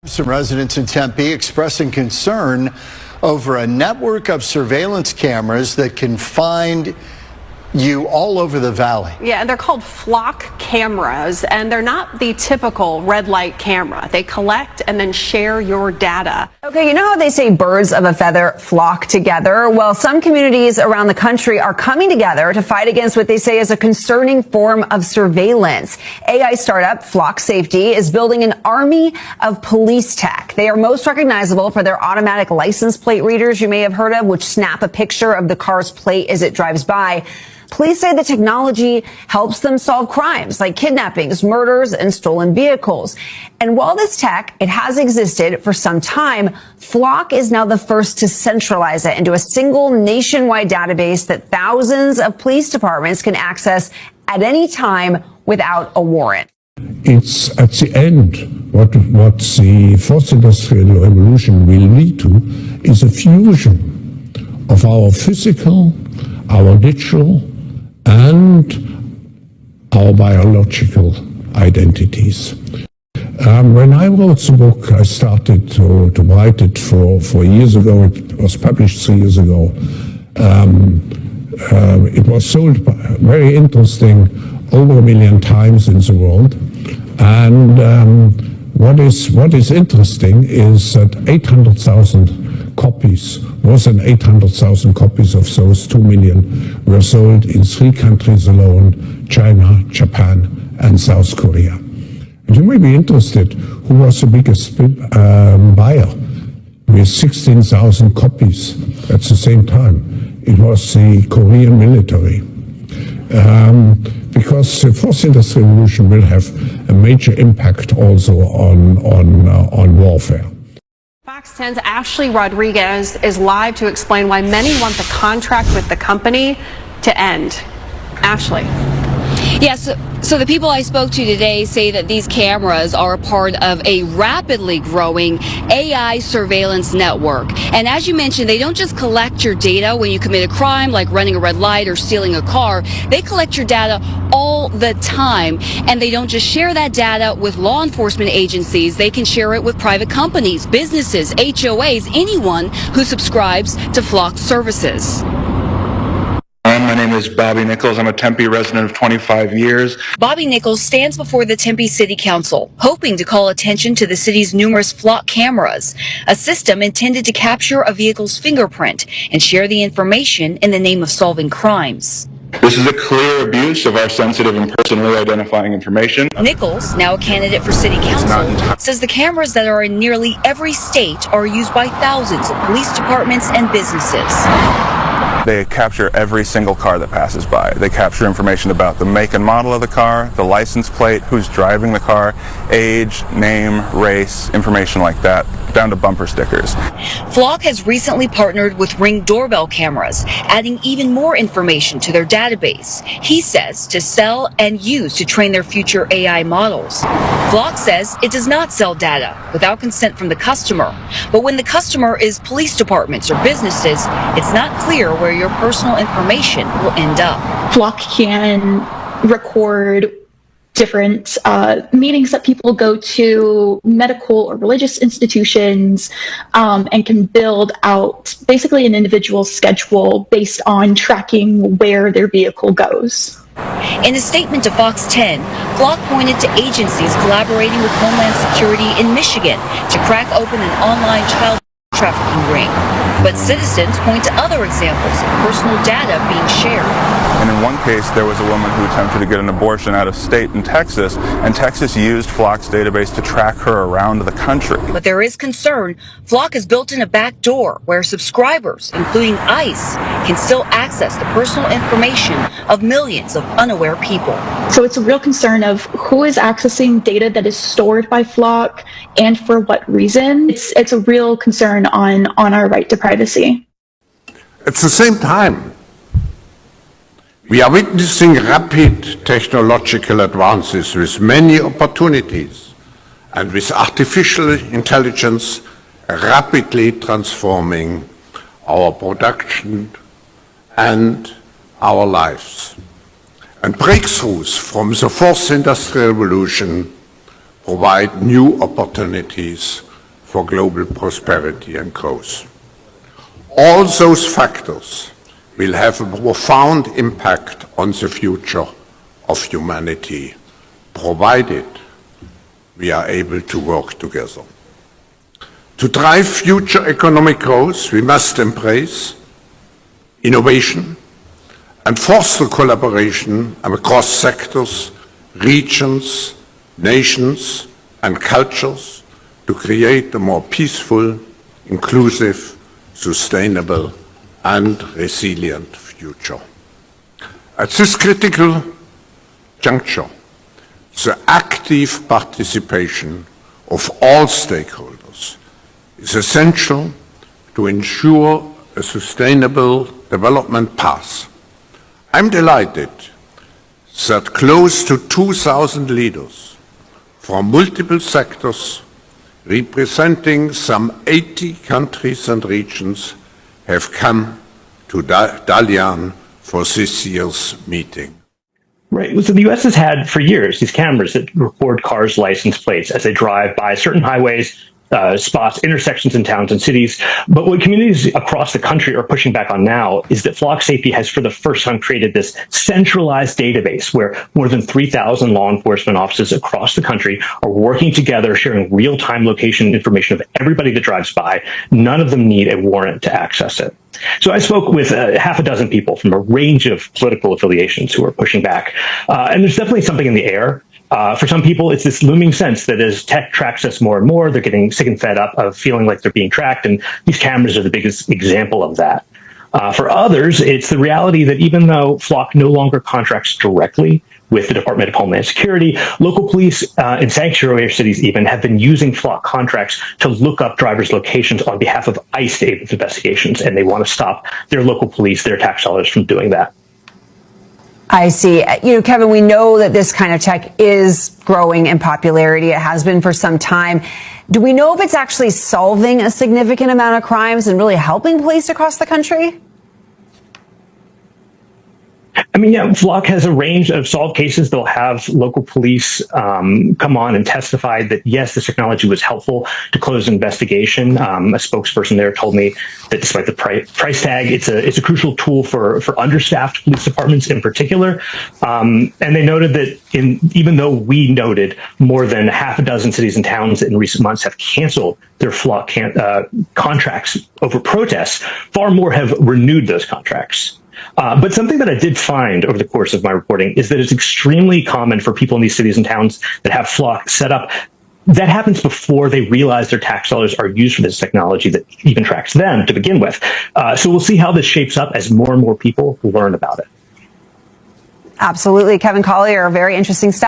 Some residents in Tempe expressing concern over a network of surveillance cameras that can find you all over the valley. Yeah, and they're called Flock cameras, and they're not the typical red light camera. They collect and then share your data. Okay, you know how they say birds of a feather flock together? Well, some communities around the country are coming together to fight against what they say is a concerning form of surveillance. AI startup Flock Safety is building an army of police tech. They are most recognizable for their automatic license plate readers you may have heard of, which snap a picture of the car's plate as it drives by. Police say the technology helps them solve crimes like kidnappings, murders, and stolen vehicles. And while this tech, it has existed for some time, Flock is now the first to centralize it into a single nationwide database that thousands of police departments can access at any time without a warrant. It's at the end, what the fourth industrial revolution will lead to is a fusion of our physical, our digital, and our biological identities. When I wrote the book, I started to write it for years ago. It was published 3 years ago. It was sold, very interesting, over 1 million times in the world. And what is interesting is that 800,000 copies, more than 800,000 copies of those 2 million were sold in 3 countries alone: China, Japan, and South Korea. And you may be interested, who was the biggest buyer with 16,000 copies at the same time? It was the Korean military. Because the fourth industrial revolution will have a major impact also on warfare. Fox 10's Ashley Rodriguez is live to explain why many want the contract with the company to end. Ashley. Yes, so the people I spoke to today say that these cameras are a part of a rapidly growing AI surveillance network. And as you mentioned, they don't just collect your data when you commit a crime like running a red light or stealing a car. They collect your data all the time. And they don't just share that data with law enforcement agencies. They can share it with private companies, businesses, HOAs, anyone who subscribes to Flock services. My name is Bobby Nichols. I'm a Tempe resident of 25 years. Bobby Nichols stands before the Tempe City Council, hoping to call attention to the city's numerous Flock cameras, a system intended to capture a vehicle's fingerprint and share the information in the name of solving crimes. This is a clear abuse of our sensitive and personally identifying information. Nichols, now a candidate for city council, says the cameras that are in nearly every state are used by thousands of police departments and businesses. They capture every single car that passes by. They capture information about the make and model of the car, the license plate, who's driving the car, age, name, race, information like that, down to bumper stickers. Flock has recently partnered with Ring doorbell cameras, adding even more information to their database. He says to sell and use to train their future AI models. Flock says it does not sell data without consent from the customer. But when the customer is police departments or businesses, it's not clear where your personal information will end up. Flock can record different meetings that people go to, medical or religious institutions, and can build out basically an individual schedule based on tracking where their vehicle goes. In a statement to Fox 10, Flock pointed to agencies collaborating with Homeland Security in Michigan to crack open an online child trafficking ring. But citizens point to other examples of personal data being shared. And in one case, there was a woman who attempted to get an abortion out of state in Texas, and Texas used Flock's database to track her around the country. But there is concern. Flock has built in a back door where subscribers, including ICE, can still access the personal information of millions of unaware people. So it's a real concern of who is accessing data that is stored by Flock and for what reason. It's a real concern on our right to privacy. At the same time, we are witnessing rapid technological advances with many opportunities and with artificial intelligence rapidly transforming our production and our lives. And breakthroughs from the fourth industrial revolution provide new opportunities for global prosperity and growth. All those factors will have a profound impact on the future of humanity, provided we are able to work together. To drive future economic growth, we must embrace innovation and foster collaboration across sectors, regions, nations, and cultures to create a more peaceful, inclusive, sustainable, and resilient future. At this critical juncture, the active participation of all stakeholders is essential to ensure a sustainable development path. I'm delighted that close to 2,000 leaders from multiple sectors, representing some 80 countries and regions, have come to Dalian for this year's meeting. Right. So the U.S. has had for years these cameras that record cars' license plates as they drive by certain highways, spots, intersections in towns and cities. But what communities across the country are pushing back on now is that Flock Safety has for the first time created this centralized database where more than 3,000 law enforcement offices across the country are working together, sharing real-time location information of everybody that drives by. None of them need a warrant to access it. So I spoke with half a dozen people from a range of political affiliations who are pushing back. And there's definitely something in the air. For some people, it's this looming sense that as tech tracks us more and more, they're getting sick and fed up of feeling like they're being tracked, and these cameras are the biggest example of that. For others, it's the reality that even though Flock no longer contracts directly with the Department of Homeland Security, local police in sanctuary cities even have been using Flock contracts to look up drivers' locations on behalf of ICE to aid with investigations, and they want to stop their local police, their tax dollars from doing that. I see. Kevin, we know that this kind of tech is growing in popularity. It has been for some time. Do we know if it's actually solving a significant amount of crimes and really helping police across the country? I mean, yeah, Flock has a range of solved cases. They'll have local police come on and testify that, yes, this technology was helpful to close an investigation. A spokesperson there told me that despite the price tag, it's a crucial tool for understaffed police departments in particular. And they noted that even though we noted more than half a dozen cities and towns in recent months have canceled their Flock contracts over protests, far more have renewed those contracts. But something that I did find over the course of my reporting is that it's extremely common for people in these cities and towns that have Flock set up. That happens before they realize their tax dollars are used for this technology that even tracks them to begin with. So we'll see how this shapes up as more and more people learn about it. Absolutely. Kevin Collier, very interesting stuff.